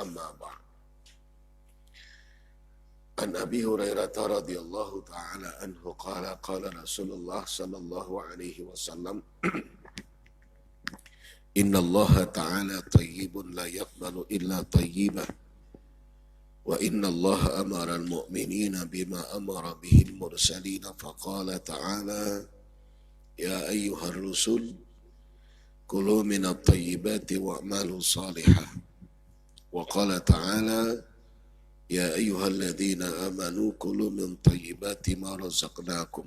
أما بعد. عن أبي هريرة رضي الله تعالى عنه قال قال رسول الله صلى الله عليه وسلم إن الله تعالى طيب لا يقبل إلا طيبا وإن الله أمر المؤمنين بما أمر به المرسلين فقال تعالى يا أيها الرسل كلوا من الطيبات واعملوا صالحا وقال تعالى يا أيها الذين آمنوا كلوا من طيبات ما رزقناكم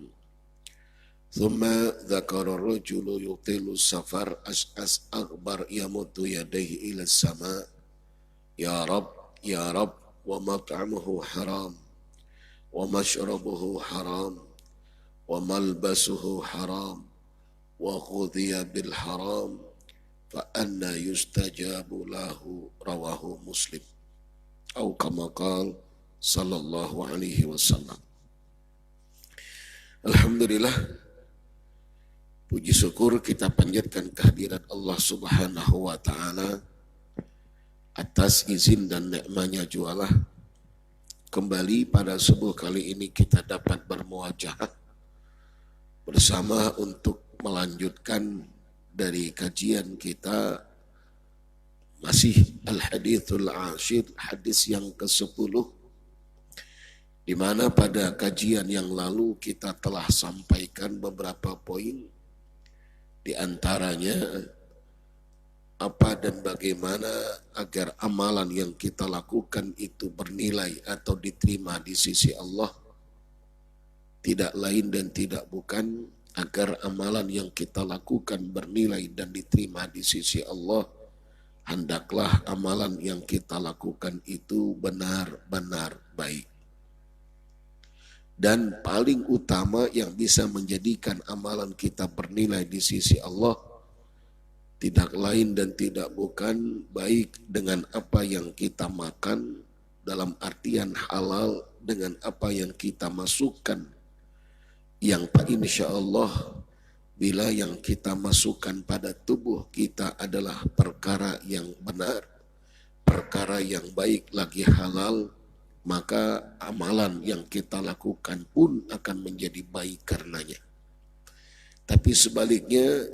ثم ذكر الرجل يطيل السفر أشعث أغبر يمد يديه إلى السماء يا رب يا رب ومطعمه حرام ومشربه حرام وملبسه حرام وغذي بالحرام فأنى يستجاب له رواه مسلم أو كما قال صلى الله عليه وسلم. Alhamdulillah, puji syukur kita panjatkan kehadirat Allah Subhanahu wa Ta'ala atas izin dan nikmatnya jualah kembali pada subuh kali ini kita dapat bermuajahat bersama untuk melanjutkan dari kajian kita masih Al-Hadithul Ashir, hadis yang ke-10, di mana pada kajian yang lalu kita telah sampaikan beberapa poin, di antaranya apa dan bagaimana agar amalan yang kita lakukan itu bernilai atau diterima di sisi Allah, tidak lain dan tidak bukan agar amalan yang kita lakukan bernilai dan diterima di sisi Allah, hendaklah amalan yang kita lakukan itu benar-benar baik. Dan paling utama yang bisa menjadikan amalan kita bernilai di sisi Allah tidak lain dan tidak bukan baik dengan apa yang kita makan, dalam artian halal, dengan apa yang kita masukkan, yang insya Allah bila yang kita masukkan pada tubuh kita adalah perkara yang benar, perkara yang baik lagi halal, maka amalan yang kita lakukan pun akan menjadi baik karenanya. Tapi sebaliknya,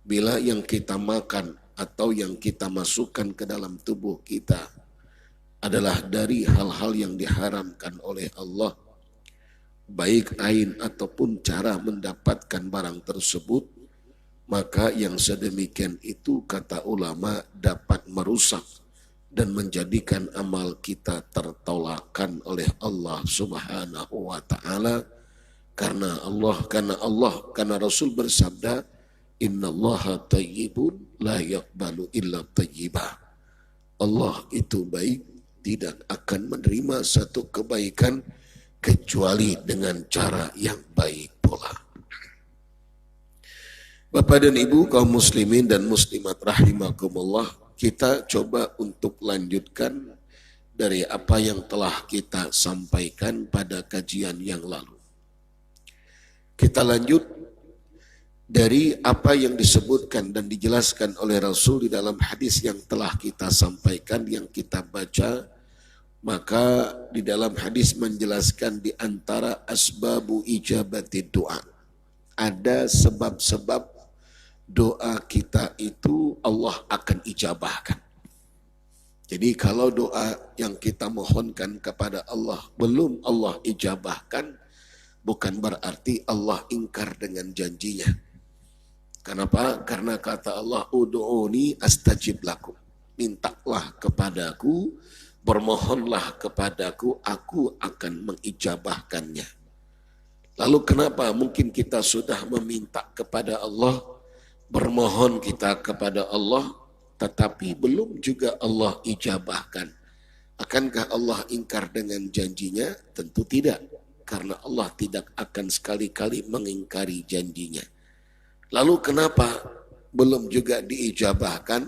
bila yang kita makan atau yang kita masukkan ke dalam tubuh kita adalah dari hal-hal yang diharamkan oleh Allah, baik ain ataupun cara mendapatkan barang tersebut, maka yang sedemikian itu kata ulama dapat merusak dan menjadikan amal kita tertolakkan oleh Allah Subhanahu wa Ta'ala, karena Rasul bersabda innallaha tayyibun la yaqbalu illa tayyibah. Allah itu baik, tidak akan menerima satu kebaikan kecuali dengan cara yang baik pula. Bapak dan Ibu kaum muslimin dan muslimat rahimakumullah, kita coba untuk lanjutkan dari apa yang telah kita sampaikan pada kajian yang lalu. Kita lanjut dari apa yang disebutkan dan dijelaskan oleh Rasul di dalam hadis yang telah kita sampaikan, yang kita baca. Maka di dalam hadis menjelaskan di antara asbabu ijabati doa, ada sebab-sebab doa kita itu Allah akan ijabahkan. Jadi kalau doa yang kita mohonkan kepada Allah belum Allah ijabahkan, bukan berarti Allah ingkar dengan janjinya. Kenapa? Karena kata Allah, ud'uni astajib lakum. Mintalah kepadaku, bermohonlah kepadaku, aku akan mengijabahkannya. Lalu kenapa mungkin kita sudah meminta kepada Allah, bermohon kita kepada Allah, tetapi belum juga Allah ijabahkan? Akankah Allah ingkar dengan janjinya? Tentu tidak, karena Allah tidak akan sekali-kali mengingkari janjinya. Lalu kenapa belum juga diijabahkan?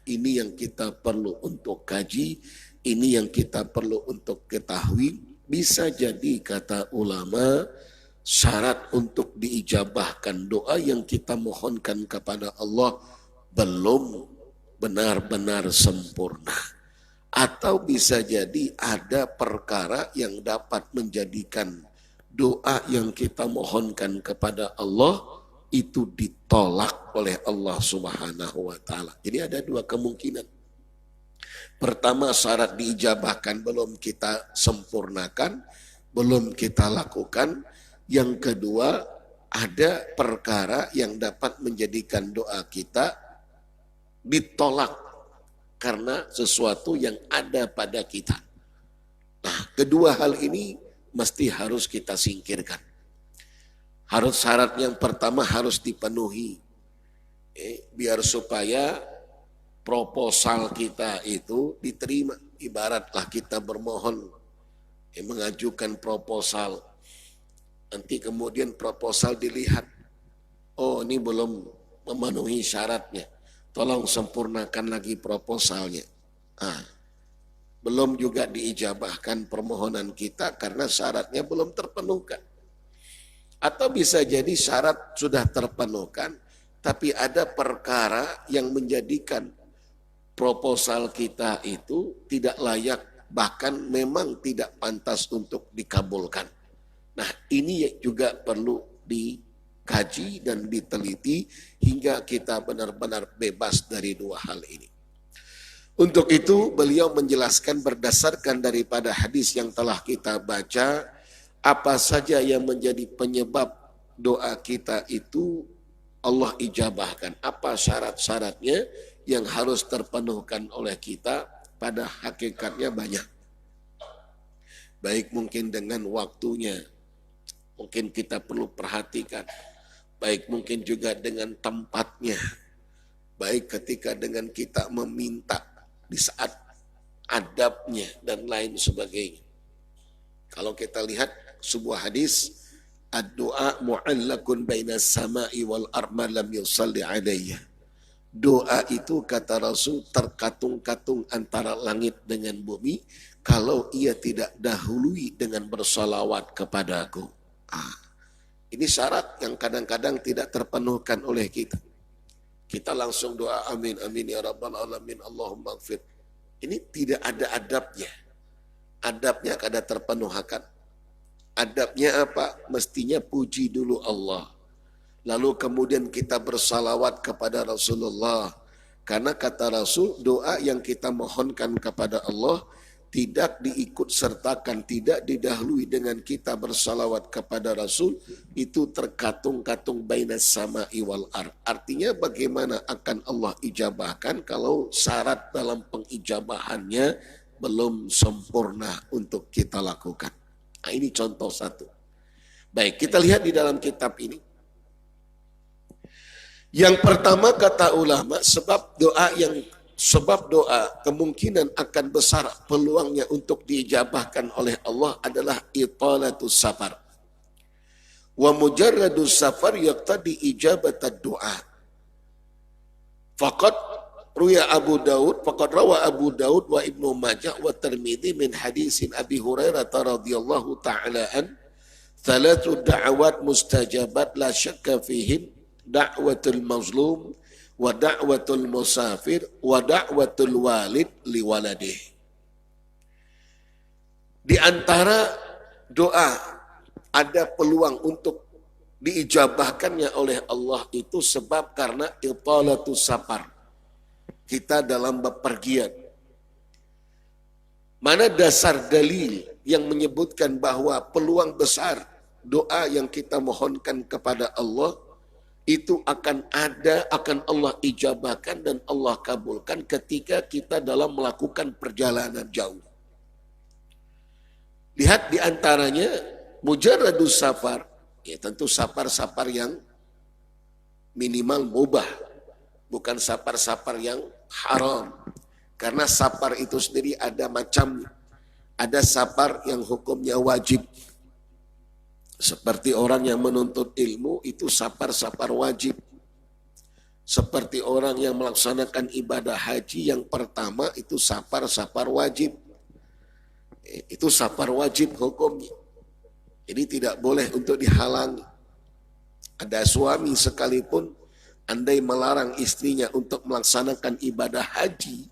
Ini yang kita perlu untuk kaji, ini yang kita perlu untuk ketahui. Bisa jadi kata ulama, syarat untuk diijabahkan doa yang kita mohonkan kepada Allah belum benar-benar sempurna. Atau bisa jadi ada perkara yang dapat menjadikan doa yang kita mohonkan kepada Allah itu ditolak oleh Allah Subhanahu wa taala. Jadi ada dua kemungkinan. Pertama, syarat diijabahkan belum kita sempurnakan, belum kita lakukan. Yang kedua, ada perkara yang dapat menjadikan doa kita ditolak karena sesuatu yang ada pada kita. Nah, kedua hal ini mesti harus kita singkirkan. Harus syarat yang pertama harus dipenuhi. Biar supaya proposal kita itu diterima. Ibaratlah kita bermohon, mengajukan proposal. Nanti kemudian proposal dilihat. Oh, ini belum memenuhi syaratnya. Tolong sempurnakan lagi proposalnya. Belum juga diijabahkan permohonan kita karena syaratnya belum terpenuhkan. Atau bisa jadi syarat sudah terpenuhkan, tapi ada perkara yang menjadikan proposal kita itu tidak layak, bahkan memang tidak pantas untuk dikabulkan. Nah, ini juga perlu dikaji dan diteliti hingga kita benar-benar bebas dari dua hal ini. Untuk itu beliau menjelaskan berdasarkan daripada hadis yang telah kita baca, apa saja yang menjadi penyebab doa kita itu Allah ijabahkan. Apa syarat-syaratnya yang harus terpenuhkan oleh kita, pada hakikatnya banyak. Baik mungkin dengan waktunya, mungkin kita perlu perhatikan. Baik mungkin juga dengan tempatnya. Baik ketika dengan kita meminta di saat adabnya dan lain sebagainya. Kalau kita lihat sebuah hadis, ad-du'a mu'allakun bainas sama'i wal arma lam yusalli alayya. Doa itu kata Rasul terkatung-katung antara langit dengan bumi kalau ia tidak dahului dengan bersalawat kepadaku. Ini syarat yang kadang-kadang tidak terpenuhkan oleh kita. Kita langsung doa amin amin ya rabbal alamin Allahumma ighfir. Ini tidak ada adabnya. Adabnya kada terpenuhkan. Adabnya apa? Mestinya puji dulu Allah. Lalu kemudian kita bersalawat kepada Rasulullah. Karena kata Rasul, doa yang kita mohonkan kepada Allah tidak diikut sertakan, tidak didahului dengan kita bersalawat kepada Rasul, itu terkatung-katung bainas sama'i wal ard. Artinya bagaimana akan Allah ijabahkan kalau syarat dalam pengijabahannya belum sempurna untuk kita lakukan. Nah, ini contoh satu. Baik, kita lihat di dalam kitab ini. Yang pertama kata ulama, sebab doa kemungkinan akan besar peluangnya untuk diijabahkan oleh Allah adalah italatus safar. Wa mujarradus safar yaqtadi ijabatad du'a. Faqad rawa Abu Daud wa Ibnu Majah wa Tirmidzi min hadisin Abi Hurairah radhiyallahu ta'ala an, thalathu da'awat mustajabat la syakka fihim, da'watul mazlum wa da'watul musafir wa da'watul walid liwaladih. Di antara doa ada peluang untuk diijabahkannya oleh Allah itu sebab karena italatus safar. Kita dalam bepergian. Mana dasar dalil yang menyebutkan bahwa peluang besar doa yang kita mohonkan kepada Allah itu akan Allah ijabahkan dan Allah kabulkan ketika kita dalam melakukan perjalanan jauh. Lihat di antaranya mujarradus safar, ya tentu safar-safar yang minimal mubah, bukan safar-safar yang haram. Karena safar itu sendiri ada macamnya. Ada safar yang hukumnya wajib. Seperti orang yang menuntut ilmu itu safar-safar wajib. Seperti orang yang melaksanakan ibadah haji yang pertama itu safar-safar wajib. Itu safar wajib hukumnya. Jadi tidak boleh untuk dihalangi. Ada suami sekalipun andai melarang istrinya untuk melaksanakan ibadah haji,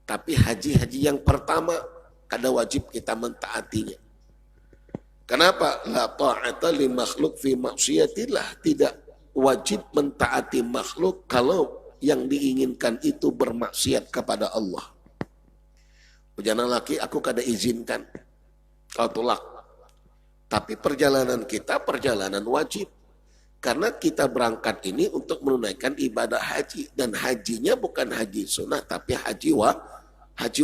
tapi haji yang pertama, kada wajib kita mentaatinya. Kenapa? La ta'ata li makhluk fi maksiatillah. Tidak wajib mentaati makhluk kalau yang diinginkan itu bermaksiat kepada Allah. Bujana laki aku kada izinkan, kau tolak. Tapi perjalanan kita perjalanan wajib. Karena kita berangkat ini untuk menunaikan ibadah haji. Dan hajinya bukan haji sunnah, tapi haji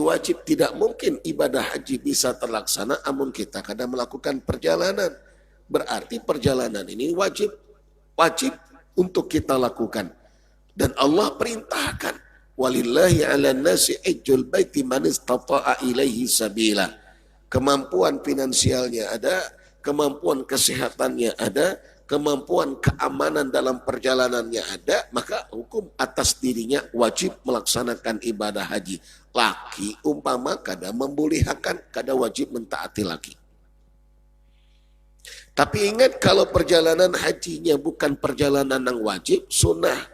wajib. Tidak mungkin ibadah haji bisa terlaksana amun kita kadang melakukan perjalanan. Berarti perjalanan ini wajib untuk kita lakukan. Dan Allah perintahkan, walillahi 'alan nasi hajjul baiti man istata'a ilaihi sabila. Kemampuan finansialnya ada, kemampuan kesehatannya ada, kemampuan keamanan dalam perjalanannya ada, maka hukum atas dirinya wajib melaksanakan ibadah haji. Laki umpama kada membolehkan, kada wajib mentaati laki. Tapi ingat kalau perjalanan hajinya bukan perjalanan yang wajib, sunnah.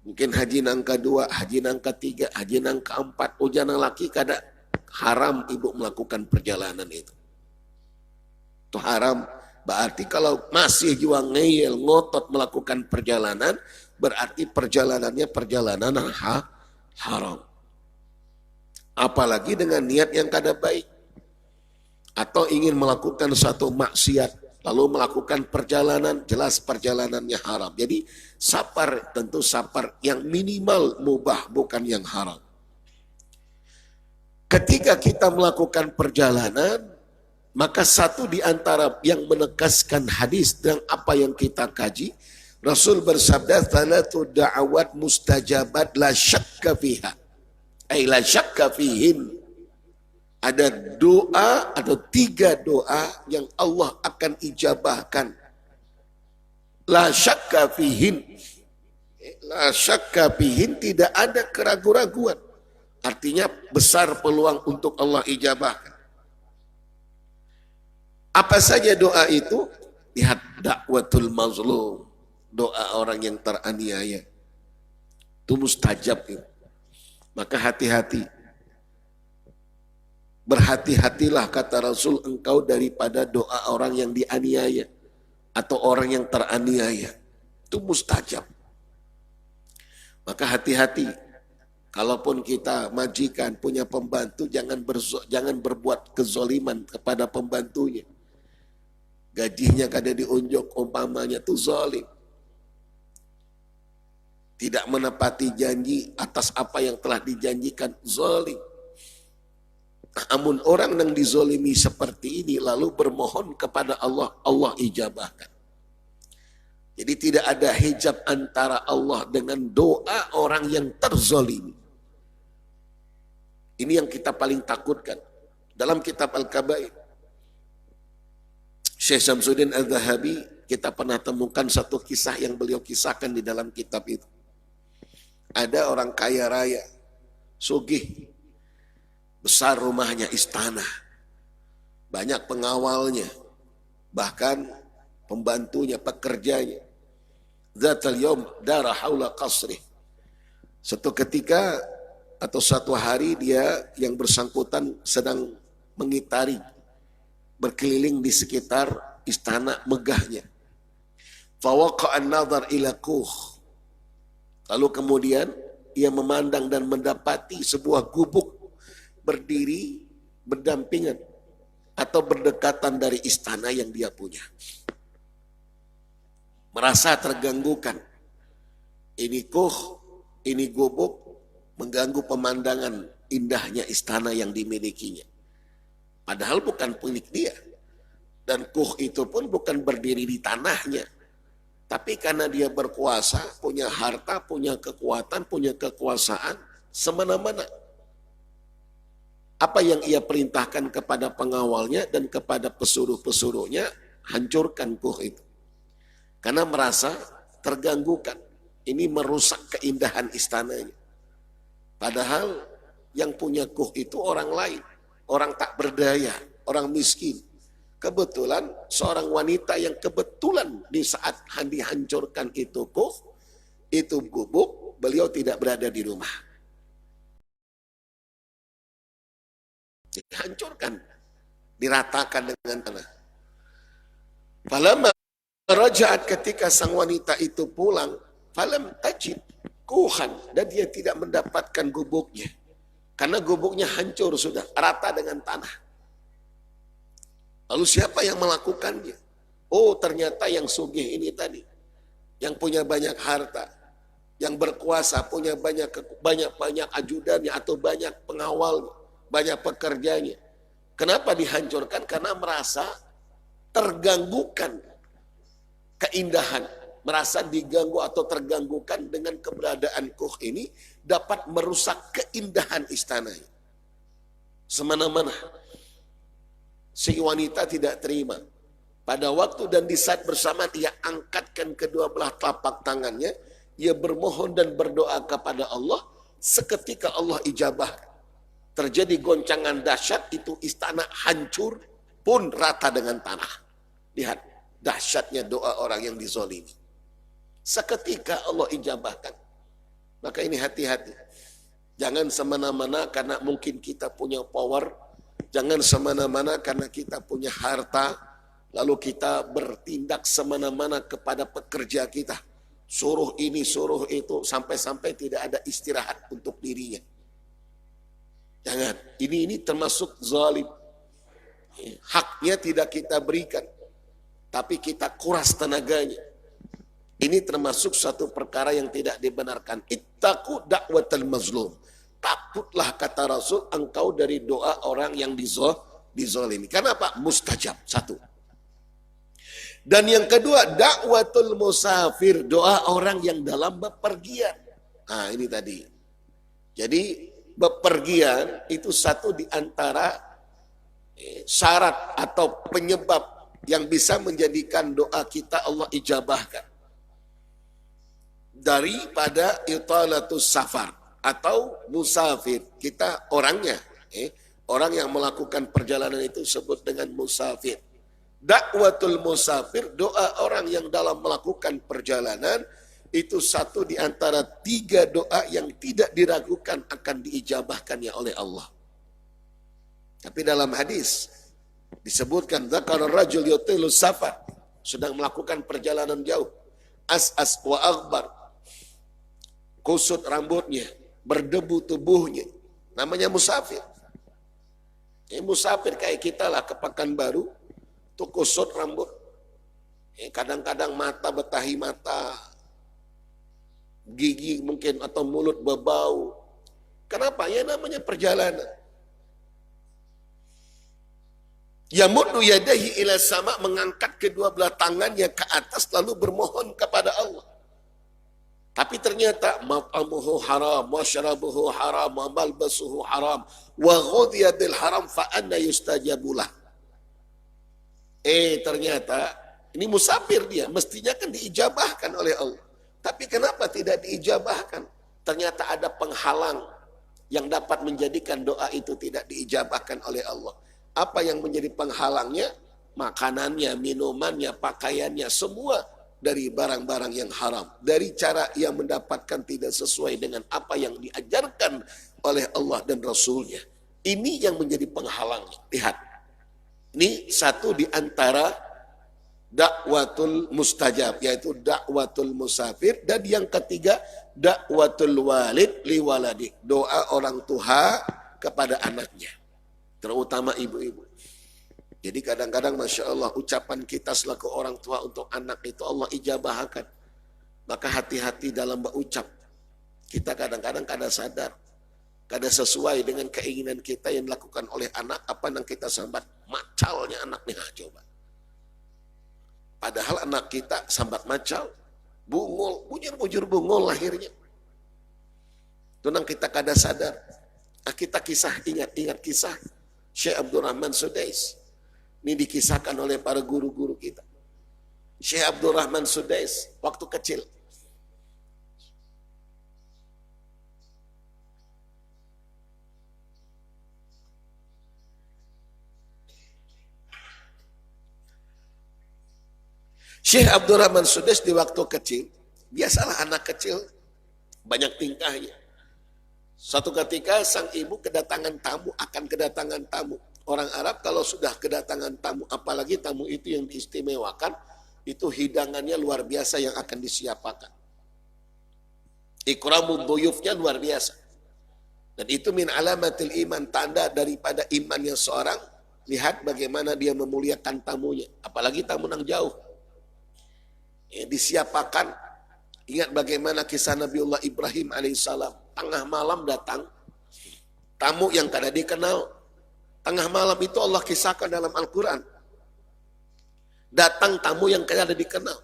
Mungkin haji nang kedua, haji nang ketiga, haji nang keempat. Ujana laki kada haram ibu melakukan perjalanan itu. Itu haram. Berarti kalau masih juga ngeyel, ngotot melakukan perjalanan, berarti perjalanannya perjalanan haram. Apalagi dengan niat yang kada baik. Atau ingin melakukan satu maksiat, lalu melakukan perjalanan, jelas perjalanannya haram. Jadi safar tentu safar yang minimal mubah, bukan yang haram. Ketika kita melakukan perjalanan, maka satu di antara yang menegaskan hadis dan apa yang kita kaji, Rasul bersabda, "Tsalatu da'awat mustajabat la syakka fiha." Ay la syakka fihin. Ada doa, ada 3 doa yang Allah akan ijabahkan. La syakka fihin. La syakka fihin, tidak ada keraguan-raguan. Artinya besar peluang untuk Allah ijabahkan. Apa saja doa itu? Lihat dakwatul mazlum, doa orang yang teraniaya. Itu mustajab itu. Maka hati-hati. Berhati-hatilah kata Rasul engkau daripada doa orang yang dianiaya atau orang yang teraniaya. Itu mustajab. Maka hati-hati. Kalaupun kita majikan punya pembantu, jangan berbuat kezoliman kepada pembantunya. Gajinya kada diunjuk, umpamanya itu zalim. Tidak menepati janji atas apa yang telah dijanjikan, zalim. Namun orang yang dizolimi seperti ini lalu bermohon kepada Allah, Allah ijabahkan. Jadi tidak ada hijab antara Allah dengan doa orang yang terzolimi. Ini yang kita paling takutkan. Dalam kitab Al-Kabair, Syekh Syamsuddin Al-Zahabi, kita pernah temukan satu kisah yang beliau kisahkan di dalam kitab itu. Ada orang kaya raya, sugih, besar rumahnya, istana, banyak pengawalnya, bahkan pembantunya, pekerjanya. Zatal yawm dara haula qasrih. Suatu ketika atau suatu hari dia yang bersangkutan sedang mengitari, berkeliling di sekitar istana megahnya. Fawaqa'an nazar ila kuh. Lalu kemudian ia memandang dan mendapati sebuah gubuk berdiri berdampingan atau berdekatan dari istana yang dia punya. Merasa terganggukan. Ini kuh, ini gubuk mengganggu pemandangan indahnya istana yang dimilikinya. Padahal bukan milik dia. Dan kuh itu pun bukan berdiri di tanahnya. Tapi karena dia berkuasa, punya harta, punya kekuatan, punya kekuasaan, semena-mena. Apa yang ia perintahkan kepada pengawalnya dan kepada pesuruh-pesuruhnya, hancurkan kuh itu. Karena merasa terganggukan. Ini merusak keindahan istananya. Padahal yang punya kuh itu orang lain. Orang tak berdaya, orang miskin. Kebetulan seorang wanita yang kebetulan di saat dihancurkan itu kuh, itu gubuk, beliau tidak berada di rumah. Dihancurkan, diratakan dengan tanah. Falamma raja'at, ketika sang wanita itu pulang, falam tajid kuhan, dan dia tidak mendapatkan gubuknya. Karena gubuknya hancur sudah, rata dengan tanah. Lalu siapa yang melakukannya? Oh, ternyata yang sugih ini tadi, yang punya banyak harta, yang berkuasa, punya banyak ajudannya atau banyak pengawalnya, banyak pekerjanya. Kenapa dihancurkan? Karena merasa terganggukan keindahan, merasa diganggu atau terganggukan dengan keberadaan Kuh ini dapat merusak keindahan istananya. Semana-mana si wanita tidak terima. Pada waktu dan di saat bersamaan ia angkatkan kedua belah telapak tangannya, ia bermohon dan berdoa kepada Allah, seketika Allah ijabah. Terjadi goncangan dahsyat, itu istana hancur pun rata dengan tanah. Lihat dahsyatnya doa orang yang dizolimi. Seketika Allah ijabahkan. Maka ini hati-hati. Jangan semena-mena karena mungkin kita punya power. Jangan semena-mena karena kita punya harta. Lalu kita bertindak semena-mana kepada pekerja kita. Suruh ini, suruh itu. Sampai-sampai tidak ada istirahat untuk dirinya. Jangan. Ini termasuk zalim. Haknya tidak kita berikan. Tapi kita kuras tenaganya. Ini termasuk satu perkara yang tidak dibenarkan. Ittaqu da'watal mazlum. Takutlah kata Rasul engkau dari doa orang yang dizolimi. Karena apa? Mustajab. Satu. Dan yang kedua, da'watul musafir. Doa orang yang dalam bepergian. Nah ini tadi. Jadi bepergian itu satu di antara syarat atau penyebab yang bisa menjadikan doa kita Allah ijabahkan. Daripada italatus safar atau musafir, kita orangnya, orang yang melakukan perjalanan itu sebut dengan musafir. Dakwatul musafir, doa orang yang dalam melakukan perjalanan, itu satu di antara 3 doa yang tidak diragukan akan diijabahkannya oleh Allah. Tapi dalam hadis disebutkan zakar rajul yutilus safar, sedang melakukan perjalanan jauh, as wa aghbar, kusut rambutnya, berdebu tubuhnya, namanya musafir. Musafir kayak kita lah ke Pekanbaru, tuh kusut rambut, kadang-kadang mata betahi mata, gigi mungkin atau mulut berbau. Kenapa? Ya namanya perjalanan. Yamuddu yadahi ila sama, mengangkat kedua belah tangannya ke atas lalu bermohon kepada Allah. Tapi ternyata mat'amuhu haram, wa syarabuhu haram, wa malbasuhu haram, wa ghudhiya bil haram fa anna yustajabulah. Ternyata ini musafir dia, mestinya kan diijabahkan oleh Allah. Tapi kenapa tidak diijabahkan? Ternyata ada penghalang yang dapat menjadikan doa itu tidak diijabahkan oleh Allah. Apa yang menjadi penghalangnya? Makanannya, minumannya, pakaiannya, semua dari barang-barang yang haram. Dari cara yang mendapatkan tidak sesuai dengan apa yang diajarkan oleh Allah dan Rasulnya. Ini yang menjadi penghalangnya. Lihat, ini satu di antara dakwatul mustajab, yaitu dakwatul musafir. Dan yang ketiga, dakwatul walid li waladi, doa orang tua kepada anaknya, terutama ibu-ibu. Jadi kadang-kadang Masya Allah ucapan kita selaku orang tua untuk anak itu Allah ijabahkan. Maka hati-hati dalam berucap. Kita kadang-kadang kada sadar, kada sesuai dengan keinginan kita yang dilakukan oleh anak, apa yang kita sambat macalnya anaknya, coba. Padahal anak kita sambat macal, bungul, bujur-bujur bungul lahirnya. Itu nang kita kada sadar. Kita kisah, ingat kisah Syekh Abdurrahman Sudais. Ini dikisahkan oleh para guru-guru kita. Syekh Abdurrahman Sudais waktu kecil. Syekh Abdurrahman Sudais di waktu kecil Biasalah anak kecil banyak tingkahnya. Suatu ketika sang ibu kedatangan tamu, akan kedatangan tamu. Orang Arab kalau sudah kedatangan tamu, apalagi tamu itu yang diistimewakan, itu hidangannya luar biasa yang akan disiapkan. Ikramud duyufnya luar biasa. Dan itu min alamatil iman, tanda daripada imannya seorang. Lihat bagaimana dia memuliakan tamunya, apalagi tamu yang jauh. Disiapkan. Ingat bagaimana kisah Nabiullah Ibrahim alaihissalam. Tengah malam datang tamu yang kada dikenal. Tengah malam itu Allah kisahkan dalam Al-Quran. Datang tamu yang kada dikenal.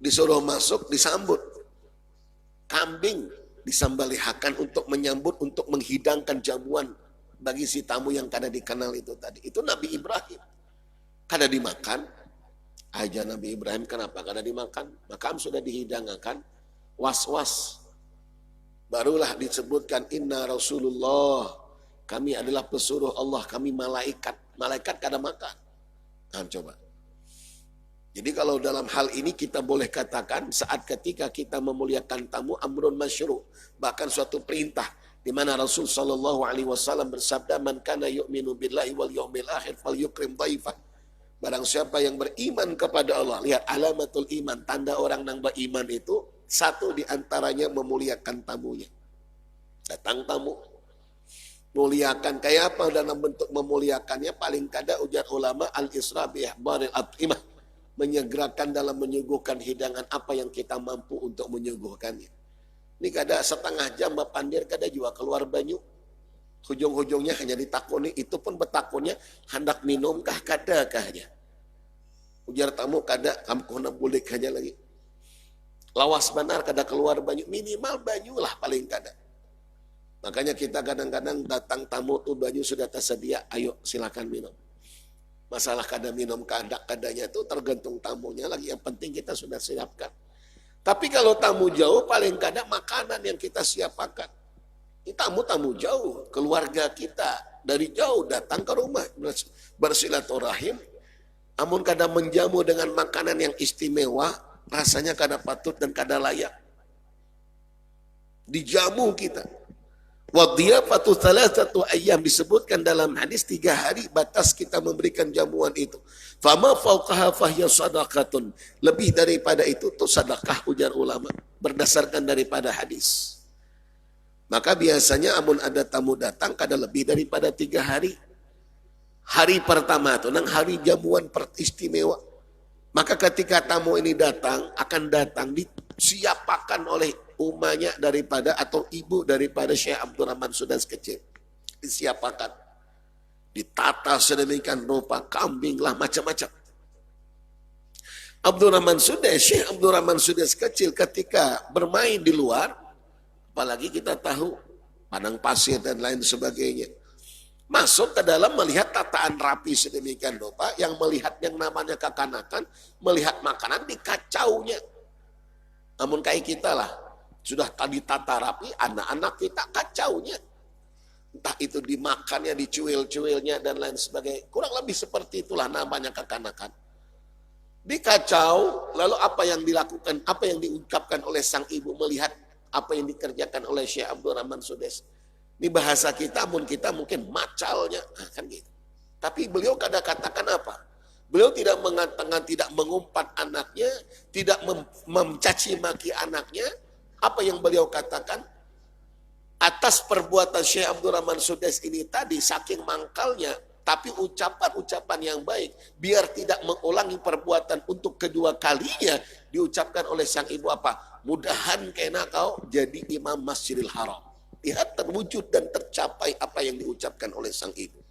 Disuruh masuk, disambut. Kambing disembelihkan untuk menyambut, untuk menghidangkan jamuan bagi si tamu yang kada dikenal itu tadi. Itu Nabi Ibrahim. Kada dimakan. Aja Nabi Ibrahim kenapa kada dimakan? Makam sudah dihidangkan. Was-was. Barulah disebutkan inna Rasulullah. Kami adalah pesuruh Allah, kami malaikat. Malaikat kada makan. Nah, coba. Jadi kalau dalam hal ini kita boleh katakan saat ketika kita memuliakan tamu amrun masyru', bahkan suatu perintah di mana Rasul sallallahu alaihi wasallam bersabda man kana yu'minu billahi wal yawmil akhir falyukrim dhaifah. Barang siapa yang beriman kepada Allah, lihat alamatul iman, tanda orang yang beriman itu satu di antaranya memuliakan tamunya. Datang tamu, muliakan. Kayak apa dalam bentuk memuliakannya? Paling kada ujar ulama al-isra bi ihbaril at'imah, menyegerakan dalam menyuguhkan hidangan apa yang kita mampu untuk menyuguhkannya. Ini kada setengah jam bapandir kada juga keluar banyu. Hujung-hujungnya hanya ditakuni, itu pun betakunnya hendak minum kah kada kahnya. Ujar tamu kada, kamu kena bulik aja lagi. Lawas benar kada keluar banyu, minimal banyu lah paling kada. Makanya kita kadang-kadang datang tamu tuh banyu sudah tersedia, ayo silakan minum. Masalah kada minum kadanya itu tergantung tamunya lagi, yang penting kita sudah siapkan. Tapi kalau tamu jauh paling kada makanan yang kita siapkan. Ini tamu-tamu jauh, keluarga kita dari jauh datang ke rumah bersilaturahim. Amun kada menjamu dengan makanan yang istimewa, rasanya kada patut dan kada layak. Dijamu kita. Wadhiyafatu thalathatu ayyam, disebutkan dalam hadis 3 hari batas kita memberikan jamuan itu. Fama fauqaha fahiya sadaqatun. Lebih daripada itu tuh sedekah ujar ulama berdasarkan daripada hadis. Maka biasanya amun ada tamu datang kada lebih daripada 3 hari. Hari pertama itu nang hari jamuan istimewa. Maka ketika tamu ini datang, akan datang disiapakan oleh umanya daripada atau ibu daripada Syekh Abdurrahman Sudas kecil. Disiapakan. Ditata sedemikian rupa, kambing lah macam-macam. Abdurrahman Sudas, Syekh Abdurrahman Sudas kecil ketika bermain di luar, apalagi kita tahu padang pasir dan lain sebagainya. Masuk ke dalam melihat tataan rapi sedemikian rupa, yang melihat yang namanya kekanakan, melihat makanan dikacaunya. Namun kayak kita lah, sudah tadi tata rapi, anak-anak kita kacaunya. Entah itu dimakannya, dicuil-cuilnya dan lain sebagainya. Kurang lebih seperti itulah namanya kekanakan. Dikacau, lalu apa yang dilakukan, apa yang diungkapkan oleh sang ibu melihat apa yang dikerjakan oleh Syekh Abdurrahman Sudes. Ini bahasa kita, mungkin macalnya, nah, kan gitu. Tapi beliau kadang katakan apa? Beliau tidak mengatakan, tidak mengumpat anaknya, tidak mencaci maki anaknya. Apa yang beliau katakan? Atas perbuatan Syekh Abdurrahman Sudes ini tadi, saking mangkalnya, tapi ucapan-ucapan yang baik, biar tidak mengulangi perbuatan untuk kedua kalinya, diucapkan oleh sang ibu apa? Mudahan kena kau jadi imam Masjidil Haram. Lihat terwujud dan tercapai apa yang diucapkan oleh sang ibu.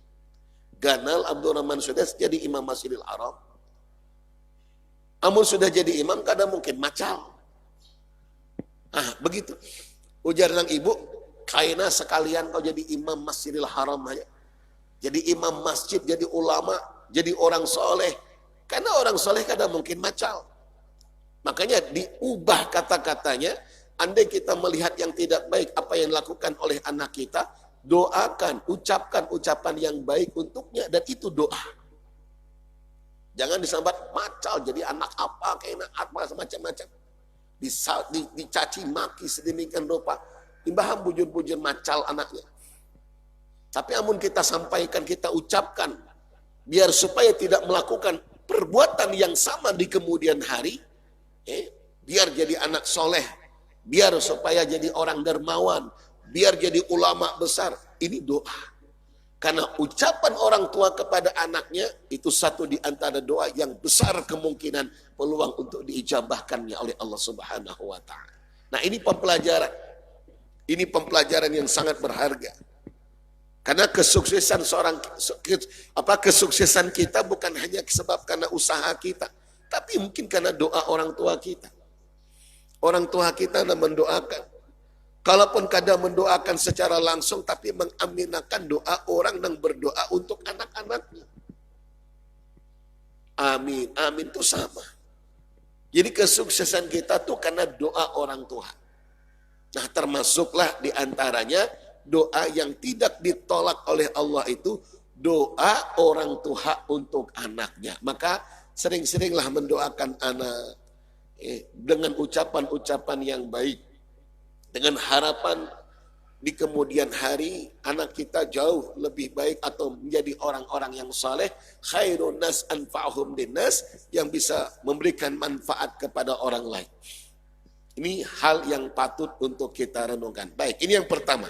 Ganal Abdurrahman Sudes jadi imam Masjidil Haram. Amun sudah jadi imam, kadang mungkin macal. Ah, begitu. Ujar sang ibu, kaina sekalian kau jadi imam Masjidil Haram aja. Jadi imam masjid, jadi ulama, jadi orang soleh. Karena orang soleh kadang mungkin macal. Makanya diubah kata-katanya. Andai kita melihat yang tidak baik, apa yang dilakukan oleh anak kita, doakan, ucapkan ucapan yang baik untuknya, dan itu doa. Jangan disambat macal, jadi anak apa, kayak apa, semacam-macam. dicaci maki sedemikian rupa, imbaham bujur-bujur macal anaknya. Tapi amun kita sampaikan, kita ucapkan, biar supaya tidak melakukan perbuatan yang sama di kemudian hari, biar jadi anak soleh, biar supaya jadi orang dermawan, biar jadi ulama besar. Ini doa. Karena ucapan orang tua kepada anaknya itu satu di antara doa yang besar kemungkinan peluang untuk diijabahkannya oleh Allah Subhanahu wa taala. Nah, ini pembelajaran. Ini pembelajaran yang sangat berharga. Karena kesuksesan kesuksesan kita bukan hanya sebab karena usaha kita, tapi mungkin karena doa orang tua kita. Orang tua kita mendoakan. Kalaupun kadang mendoakan secara langsung, tapi mengaminahkan doa orang yang berdoa untuk anak-anaknya. Amin, amin itu sama. Jadi kesuksesan kita tuh karena doa orang tua. Nah, termasuklah diantaranya doa yang tidak ditolak oleh Allah itu doa orang tua untuk anaknya. Maka sering-seringlah mendoakan anak dengan ucapan-ucapan yang baik. Dengan harapan di kemudian hari anak kita jauh lebih baik atau menjadi orang-orang yang saleh, khairun nas anfa'uhum linnas, yang bisa memberikan manfaat kepada orang lain. Ini hal yang patut untuk kita renungkan. Baik, ini yang pertama.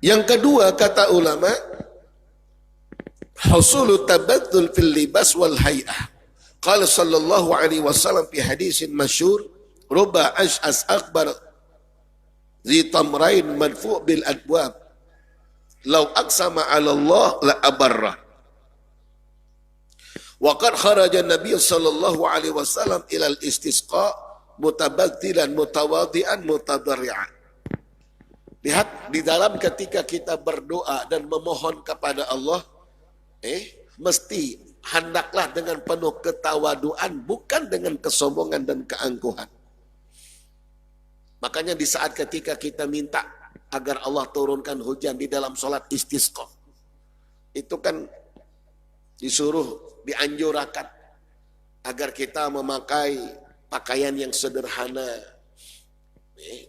Yang kedua, kata ulama, husulu tabaddul fil libas wal hay'ah. Qala sallallahu alaihi wasallam fi hadisin masyhur, ruba ash'as akbar zi tamrain madfu' bil adwab. Law aqsama 'ala Allah la abarra. Wa qad kharaja an-nabiy sallallahu alaihi wasallam ila al-istisqa mutabaddilan mutawadhi'an mutadarri'an. Lihat, di dalam ketika kita berdoa dan memohon kepada Allah, mesti hendaklah dengan penuh ketawaduan, bukan dengan kesombongan dan keangkuhan. Makanya di saat ketika kita minta agar Allah turunkan hujan di dalam sholat istisqa, itu kan disuruh, dianjurkan agar kita memakai pakaian yang sederhana.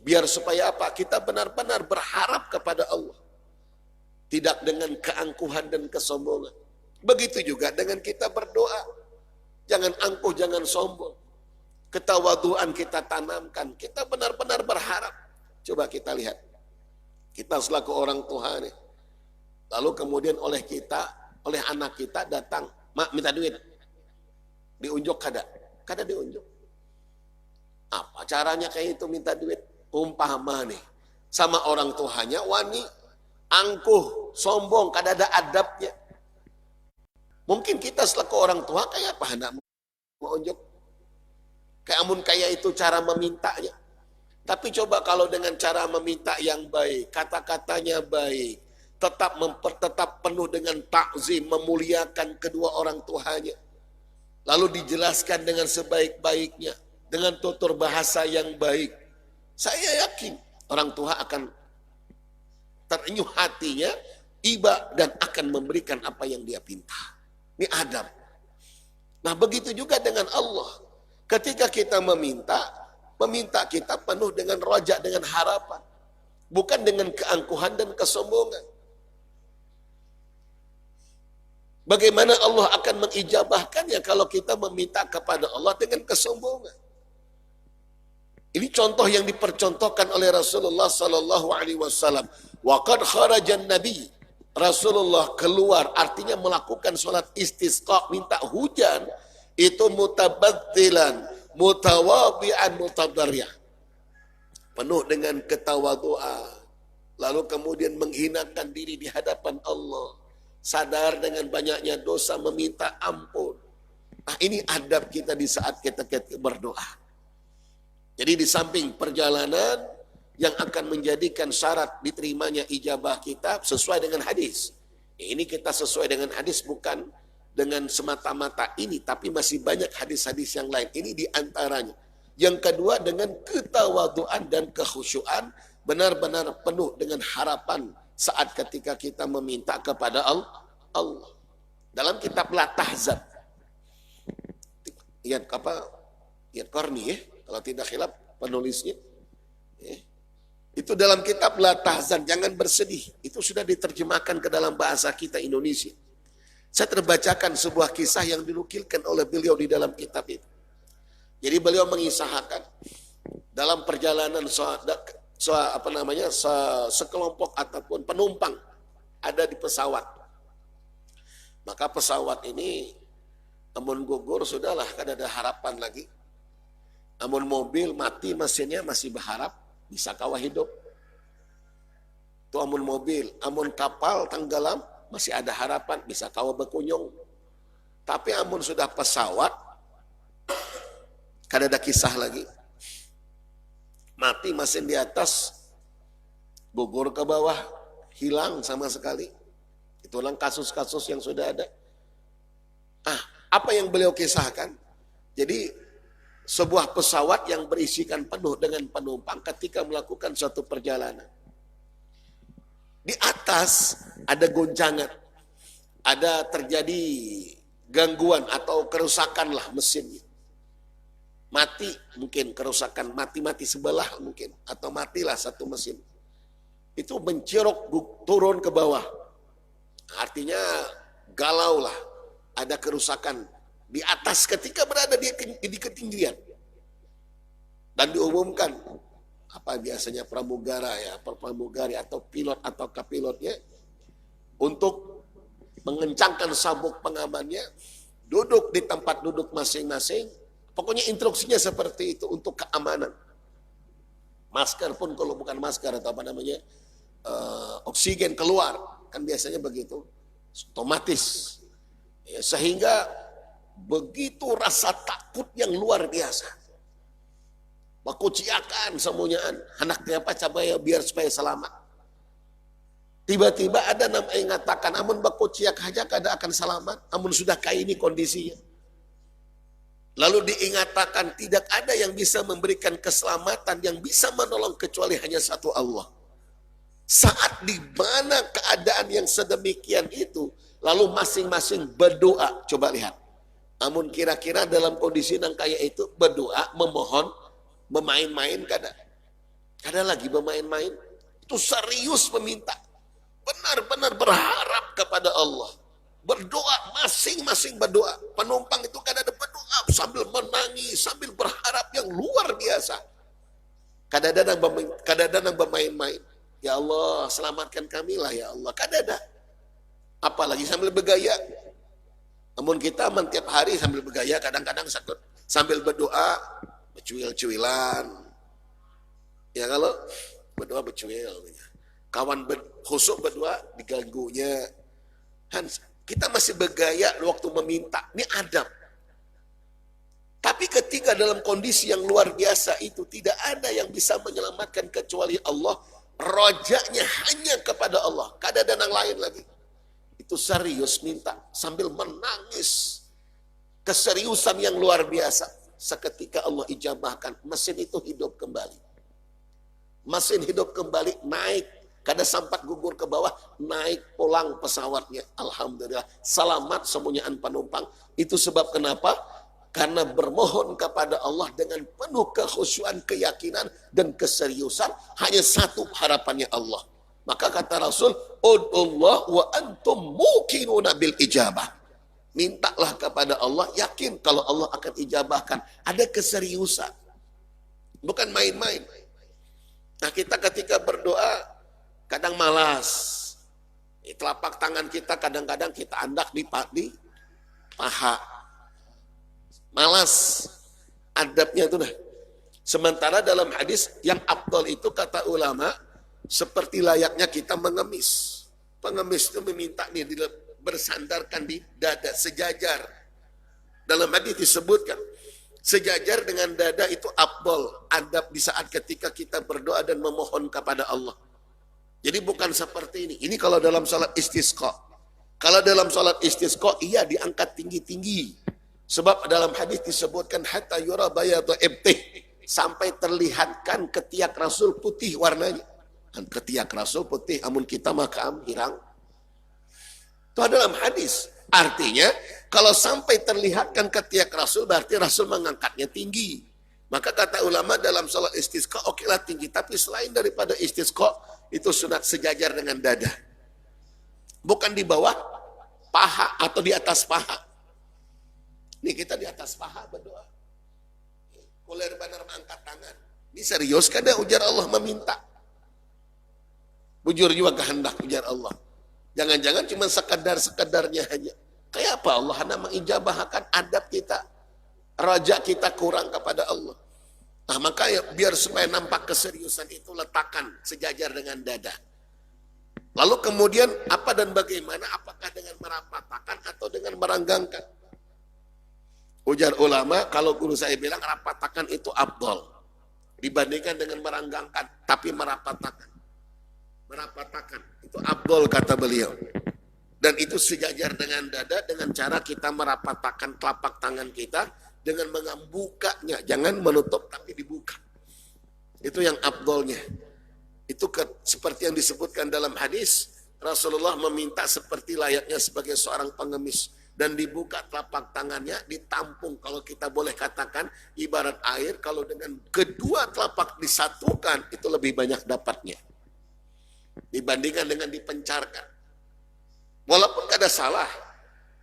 Biar supaya apa? Kita benar-benar berharap kepada Allah. Tidak dengan keangkuhan dan kesombongan. Begitu juga dengan kita berdoa. Jangan angkuh, jangan sombong. Ketawaduan kita tanamkan. Kita benar-benar berharap. Coba kita lihat. Kita selaku orang tua nih. Lalu kemudian oleh anak kita datang, mak minta duit. Diunjuk kada? Kada diunjuk. Apa caranya kayak itu minta duit? Umpama nih. Sama orang tuanya wani angkuh, sombong, kada ada adabnya. Mungkin kita selaku orang tua kayak apa hendak mau unjuk. Kayak amun kayak itu cara memintanya. Tapi coba kalau dengan cara meminta yang baik, kata-katanya baik, tetap penuh dengan takzim, memuliakan kedua orang tuanya. Lalu dijelaskan dengan sebaik-baiknya, dengan tutur bahasa yang baik. Saya yakin orang tua akan terenyuh hatinya, iba dan akan memberikan apa yang dia pinta. Ini adab. Nah, begitu juga dengan Allah. Ketika kita meminta kita penuh dengan rojak, dengan harapan. Bukan dengan keangkuhan dan kesombongan. Bagaimana Allah akan mengijabahkannya kalau kita meminta kepada Allah dengan kesombongan? Ini contoh yang dipercontohkan oleh Rasulullah sallallahu alaihi wasallam. Wa qad kharajan nabi, Rasulullah keluar, artinya melakukan sholat istisqa, minta hujan, itu mutabaddilan, mutawadhi'an, mutadarri'an. Penuh dengan ketawaduan. Lalu kemudian menghinakan diri di hadapan Allah. Sadar dengan banyaknya dosa, meminta ampun. Nah, ini adab kita di saat kita berdoa. Jadi di samping perjalanan yang akan menjadikan syarat diterimanya ijabah kita sesuai dengan hadis. Ini kita sesuai dengan hadis, bukan dengan semata-mata ini, tapi masih banyak hadis-hadis yang lain. Ini diantaranya. Yang kedua, dengan ketawaduan dan kekhusyuan, benar-benar penuh dengan harapan saat ketika kita meminta kepada Allah. Dalam kitab La Tahzab, Iyad Qarni ya, kalau tidak khilaf penulisnya. Itu dalam kitab La Tahzan, jangan bersedih. Itu sudah diterjemahkan ke dalam bahasa kita Indonesia. Saya terbacakan sebuah kisah yang dinukilkan oleh beliau di dalam kitab itu. Jadi beliau mengisahkan dalam perjalanan sekelompok ataupun penumpang ada di pesawat. Maka pesawat ini amun gugur sudahlah, kan ada harapan lagi. Amun mobil mati mesinnya masih berharap bisa kawah hidup. Itu amun mobil, amun kapal tenggelam masih ada harapan bisa kawah berkunjung. Tapi amun sudah pesawat, kan ada kisah lagi. Mati mesin di atas, gugur ke bawah, hilang sama sekali. Itulah kasus-kasus yang sudah ada. Apa yang beliau kisahkan? Jadi sebuah pesawat yang berisikan penuh dengan penumpang ketika melakukan suatu perjalanan. Di atas ada goncangan, ada terjadi gangguan atau kerusakan lah mesinnya. Mati mungkin kerusakan, mati sebelah mungkin, atau matilah satu mesin. Itu mencirok turun ke bawah. Artinya galau lah, ada kerusakan di atas ketika berada di ketinggian. Dan diumumkan, apa biasanya pramugari atau pilot atau kapilotnya, untuk mengencangkan sabuk pengamannya, duduk di tempat duduk masing-masing. Pokoknya instruksinya seperti itu untuk keamanan. Masker pun kalau bukan masker atau oksigen keluar, kan biasanya begitu, otomatis. Ya, sehingga begitu rasa takut yang luar biasa. Bakuciakan semuanyaan, anaknya apa coba ya biar supaya selamat. Tiba-tiba ada nama yang mengatakan, amun bakuciak aja kada akan selamat, amun sudah kayak ini kondisinya. Lalu diingatkan tidak ada yang bisa memberikan keselamatan, yang bisa menolong kecuali hanya satu Allah. Saat di mana keadaan yang sedemikian itu, lalu masing-masing berdoa. Coba lihat. Namun kira-kira dalam kondisi yang kayak itu berdoa, memohon, bermain-main kada. Kada lagi bermain-main. Itu serius meminta. Benar-benar berharap kepada Allah. Berdoa, masing-masing berdoa. Penumpang itu kadang berdoa sambil menangis, sambil berharap yang luar biasa. Kadang-kadang bermain-main. Ya Allah, selamatkan kami lah ya Allah. Kadang-kadang. Apalagi sambil bergaya. Namun kita tiap hari sambil bergaya, kadang-kadang sambil berdoa, bercuil-cuilan. Ya kalau berdoa bercuil. Kawan khusyuk berdoa diganggunya. Kita masih bergaya waktu meminta. Ini adab. Tapi ketika dalam kondisi yang luar biasa itu, tidak ada yang bisa menyelamatkan kecuali Allah. Rojaknya hanya kepada Allah. Kada ada yang lain lagi. Itu serius minta sambil menangis. Keseriusan yang luar biasa. Seketika Allah ijabahkan, mesin itu hidup kembali. Mesin hidup kembali, naik. Kada sempat gugur ke bawah, naik pulang pesawatnya. Alhamdulillah, selamat semuanyaan penumpang. Itu sebab kenapa? Karena bermohon kepada Allah dengan penuh kekhusyuan, keyakinan, dan keseriusan. Hanya satu harapannya Allah. Maka kata Rasul, Ud'ullah wa antum muqinuna bil ijabah. Mintalah kepada Allah, yakin kalau Allah akan ijabahkan. Ada keseriusan. Bukan main-main. Nah kita ketika berdoa, kadang malas. Telapak tangan kita kadang-kadang kita andak di paha. Malas. Adabnya itu dah. Sementara dalam hadis yang afdal itu kata ulama, seperti layaknya kita mengemis. Pengemis itu meminta nih bersandarkan di dada sejajar. Dalam hadis disebutkan sejajar dengan dada itu afdal. Adab di saat ketika kita berdoa dan memohon kepada Allah. Jadi bukan seperti ini. Ini kalau dalam salat istisqa. Kalau dalam salat istisqa, iya diangkat tinggi-tinggi. Sebab dalam hadis disebutkan hatta yura bayadu ibtih. Sampai terlihatkan ketiak Rasul putih warnanya. Ketiak Rasul putih, amun kita makam hirang. Itu dalam hadis. Artinya, kalau sampai terlihatkan ketiak Rasul, berarti Rasul mengangkatnya tinggi. Maka kata ulama dalam salat istisqa, okelah tinggi. Tapi selain daripada istisqa, itu sunat sejajar dengan dada. Bukan di bawah paha atau di atas paha. Nih kita di atas paha berdoa. Kuler benar mengangkat tangan. Ini serius kada ujar Allah meminta. Bujur juga kehendak ujar Allah. Jangan-jangan cuma sekadar-sekadarnya hanya. Kayak apa Allah hanya mengijabahkan adab kita. Raja kita kurang kepada Allah. Nah maka ya, biar supaya nampak keseriusan itu letakkan sejajar dengan dada. Lalu kemudian apa dan bagaimana? Apakah dengan merapatkan atau dengan meranggangkan? Ujar ulama, kalau guru saya bilang rapatakan itu afdal dibandingkan dengan meranggangkan, tapi merapatakan. Merapatakan itu afdal kata beliau. Dan itu sejajar dengan dada dengan cara kita merapatakan telapak tangan kita dengan membukanya, jangan menutup tapi dibuka. Itu yang afdalnya. Itu seperti yang disebutkan dalam hadis, Rasulullah meminta seperti layaknya sebagai seorang pengemis. Dan dibuka telapak tangannya, ditampung. Kalau kita boleh katakan, ibarat air, kalau dengan kedua telapak disatukan, itu lebih banyak dapatnya. Dibandingkan dengan dipencarkan. Walaupun kada salah,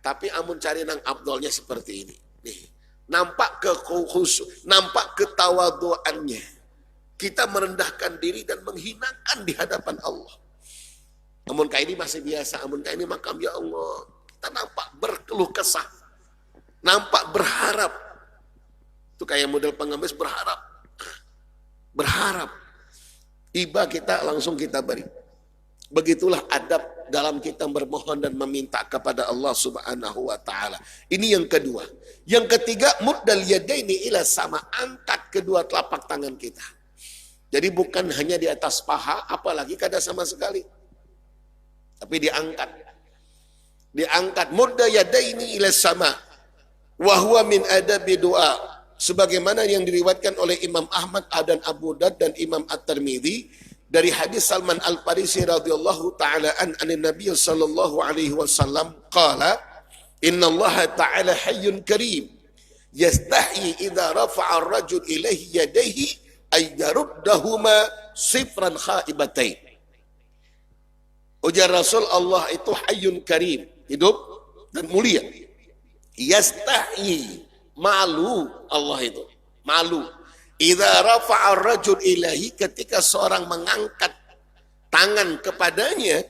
tapi amun cari nang abdolnya seperti ini. Nih, nampak nampak ketawaduannya. Kita merendahkan diri dan menghinakan di hadapan Allah. Amun kayak ini masih biasa, amun kayak ini makam ya Allah. Kita nampak berkeluh kesah, nampak berharap. Itu kayak model pengemis berharap. Iba kita langsung kita beri. Begitulah adab dalam kita bermohon dan meminta kepada Allah Subhanahu wa taala. Ini yang kedua. Yang ketiga, muddal yadaini ila sama, angkat kedua telapak tangan kita. Jadi bukan hanya di atas paha, apalagi kada sama sekali. Tapi diangkat mudda yadaini ila sama wa huwa min adabi doa, sebagaimana yang diriwayatkan oleh Imam Ahmad dan Abu Daud dan Imam At-Tirmidzi dari hadis Salman Al-Farisi radhiyallahu taala an Nabi sallallahu alaihi wasallam qala innallaha ta'ala hayyun karim yastahi idza rafa'a ar-rajul ilaihi yadayhi ay yaruddahuma sifran khaibatain. Ujar Rasul, Allah itu hayyun karim, hidup dan mulia. Yastahi, malu Allah itu, malu. Idza rafa'a ar-rajul ilahi, ketika seorang mengangkat tangan kepadanya,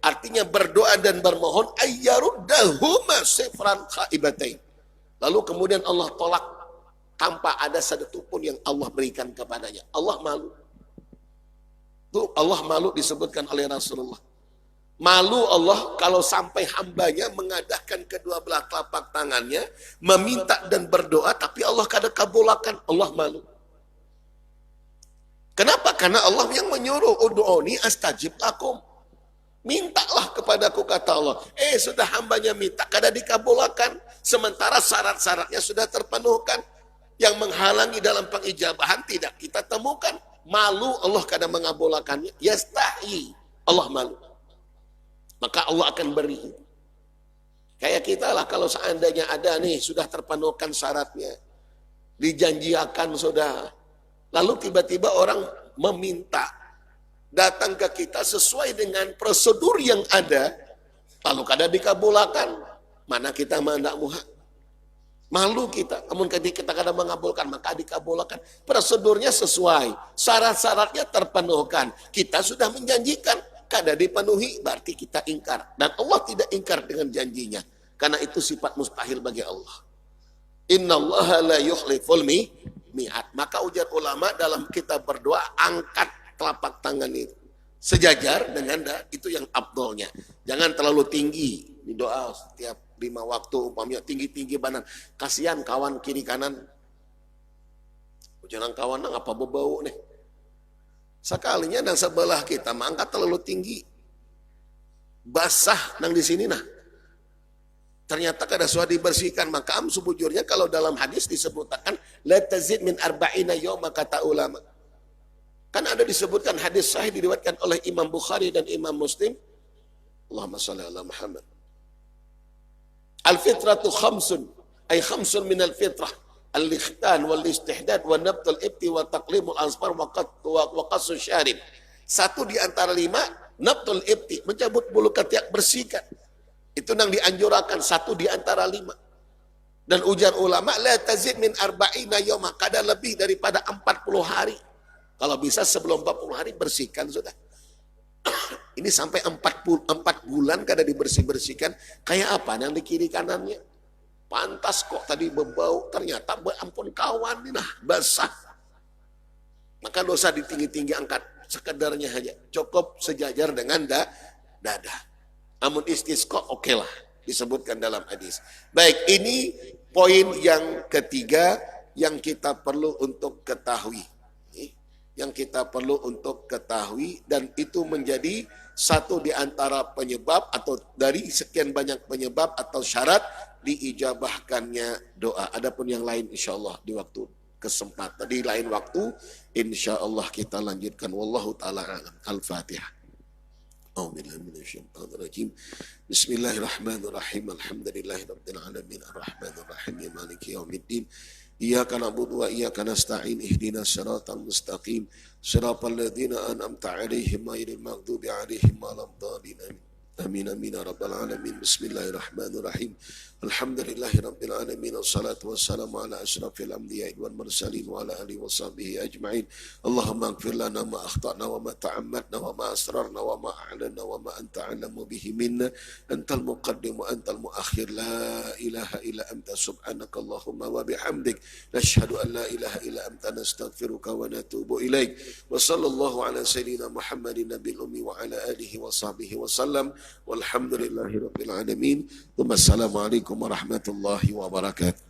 artinya berdoa dan bermohon, ayyaruddahuma sifran khaibatain. Lalu kemudian Allah tolak tanpa ada satu pun yang Allah berikan kepadanya. Allah malu. Tuh Allah malu disebutkan oleh Rasulullah. Malu Allah kalau sampai hambanya mengadahkan kedua belah telapak tangannya, meminta dan berdoa, tapi Allah kada kabulkan. Allah malu. Kenapa? Karena Allah yang menyuruh, ud'uni astajib lakum. Mintalah kepadaku, kata Allah. Sudah hambanya minta, kada dikabulkan. Sementara syarat-syaratnya sudah terpenuhkan. Yang menghalangi dalam pengijabahan tidak kita temukan. Malu Allah kada mengabulkannya. Yastahi, Allah malu. Maka Allah akan beri. Kayak kita lah, kalau seandainya ada nih, sudah terpenuhkan syaratnya. Dijanjikan sudah. Lalu tiba-tiba orang meminta. Datang ke kita sesuai dengan prosedur yang ada. Lalu kada dikabulkan. Mana kita mandak muha. Malu kita. Namun ketika kita kada mengabulkan, maka dikabulkan. Prosedurnya sesuai. Syarat-syaratnya terpenuhkan. Kita sudah menjanjikan. Kada dipenuhi, berarti kita ingkar. Dan Allah tidak ingkar dengan janjinya. Karena itu sifat mustahil bagi Allah. Innallaha la yukhliful mi'ad. Maka ujar ulama dalam kitab berdoa, angkat telapak tangan itu. Sejajar dengan itu yang afdolnya. Jangan terlalu tinggi. Di doa setiap 5 waktu, umpamanya tinggi-tinggi badan. Kasihan kawan kiri kanan. Jangan kawan nang apa bau nih. Sekalinya dan sebelah kita mangkat terlalu tinggi. Basah nang di sini nah. Ternyata kada sudah dibersihkan. Maka sebujurnya kalau dalam hadis disebutkan la tazid min arba'ina yawma, kata ulama. Kan ada disebutkan hadis sahih diriwayatkan oleh Imam Bukhari dan Imam Muslim. Allahumma shalli ala Muhammad. Al-fitratu khamsun, ay khamsun min al-fitrah. Al-ikhtan wal-istihdad wa nabtul ibti wa taqlimul asfar wa qassu syarib. Satu di antara 5, nabtul ibti, mencabut bulu ketiak, bersihkan. Itu yang dianjurkan, satu di antara 5. Dan ujar ulama, la tazid min arba'ina yawma, kadar lebih daripada 40 hari. Kalau bisa sebelum 40 hari bersihkan sudah. Ini sampai 4 bulan kada dibersih-bersihkan. Kayak apa yang di kiri kanannya? Pantas kok tadi berbau, ternyata ampun kawan ini nah basah. Maka dosa ditinggi-tinggi angkat, sekedarnya aja. Cukup sejajar dengan dada. Amun istisqa oke lah, disebutkan dalam hadis. Baik, ini poin yang ketiga yang kita perlu untuk ketahui. Yang kita perlu untuk ketahui, dan itu menjadi satu di antara penyebab atau dari sekian banyak penyebab atau syarat diijabahkannya doa. Adapun yang lain insya Allah di waktu kesempatan, di lain waktu insya Allah kita lanjutkan. Wallahu ta'ala alam. Al-Fatihah. Bismillahirrahmanirrahim. Alhamdulillahirabbil alamin arrahmanir rahim maliki yaumiddin. Iyyaka na'budu wa iyyaka nasta'in ihdinas siratal mustaqim siratal ladzina an'amta 'alaihim ghairil maghdubi 'alaihim waladdallin. Amin amin ya rabbal alamin. Bismillahirrahmanirrahim. Alhamdulillahirabbil alamin wassalatu wassalamu ala asyrafil anbiya'i wal mursalin wa ala alihi washabihi ajma'in. Allahumma ighfir lana ma akhtana wa ma ta'ammadna wa ma asrarna wa ma a'lanna wa ma anta 'alamu bihi minna. Antal muqaddim wa antal muakhir. La ilaha illa anta subhanaka Allahumma wa bihamdik nashhadu an la ilaha illa anta nastaghfiruka wa natubu ilaik. Wa sallallahu ala sayyidina Muhammadin nabiyil ummi wa ala alihi wa sahbihi wa sallam. Walhamdulillahi rabbil alamin. Wassalamualaikum warahmatullahi wabarakatuh.